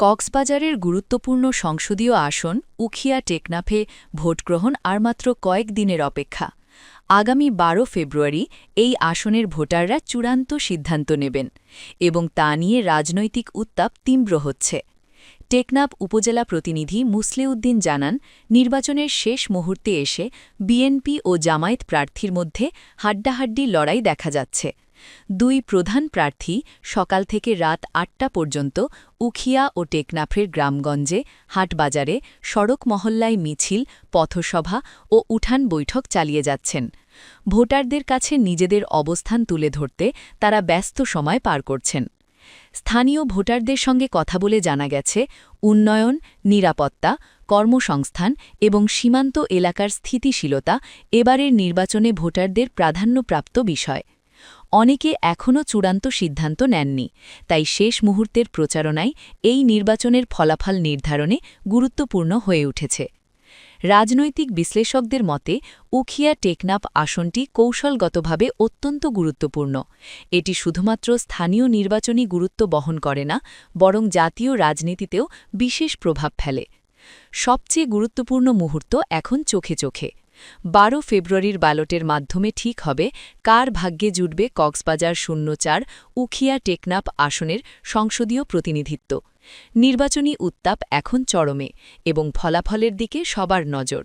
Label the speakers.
Speaker 1: কক্সবাজারের গুরুত্বপূর্ণ সংসদীয় আসন উখিয়া টেকনাফে ভোটগ্রহণ আর মাত্র কয়েক দিনের অপেক্ষা। আগামী ১২ ফেব্রুয়ারি এই আসনের ভোটাররা চূড়ান্ত সিদ্ধান্ত নেবেন এবং তা নিয়ে রাজনৈতিক উত্তাপ তীব্র হচ্ছে। টেকনাফ উপজেলা প্রতিনিধি মুসলেউদ্দিন জানান, নির্বাচনের শেষ মুহূর্তে এসে বিএনপি ও জামায়াত প্রার্থীর মধ্যে হাড্ডাহাড্ডি লড়াই দেখা যাচ্ছে। দুই প্রধান প্রার্থী সকাল থেকে রাত ৮টা পর্যন্ত উখিয়া ও টেকনাফের গ্রামগঞ্জে, হাটবাজারে, সড়ক মহল্লায় মিছিল, পথসভা ও উঠান বৈঠক চালিয়ে যাচ্ছেন। ভোটারদের কাছে নিজেদের অবস্থান তুলে ধরতে তারা ব্যস্ত সময় পার করছেন। স্থানীয় ভোটারদের সঙ্গে কথা বলে জানা গেছে, উন্নয়ন, নিরাপত্তা, কর্মসংস্থান এবং সীমান্ত এলাকার স্থিতিশীলতা এবারের নির্বাচনে ভোটারদের প্রাধান্যপ্রাপ্ত বিষয়। অনেকে এখনও চূড়ান্ত সিদ্ধান্ত নেননি, তাই শেষ মুহূর্তের প্রচারণায় এই নির্বাচনের ফলাফল নির্ধারণে গুরুত্বপূর্ণ হয়ে উঠেছে। রাজনৈতিক বিশ্লেষকদের মতে উখিয়া টেকনাফ আসনটি কৌশলগতভাবে অত্যন্ত গুরুত্বপূর্ণ। এটি শুধুমাত্র স্থানীয় নির্বাচনী গুরুত্ব বহন করে না, বরং জাতীয় রাজনীতিতেও বিশেষ প্রভাব ফেলে। সবচেয়ে গুরুত্বপূর্ণ মুহূর্ত এখন চোখে চোখে। ১২ ফেব্রুয়ারির ব্যালটের মাধ্যমে ঠিক হবে কার ভাগ্যে জুটবে কক্সবাজার ০৪ উখিয়া টেকনাফ আসনের সংসদীয় প্রতিনিধিত্ব। নির্বাচনী উত্তাপ এখন চরমে এবং ফলাফলের দিকে সবার নজর।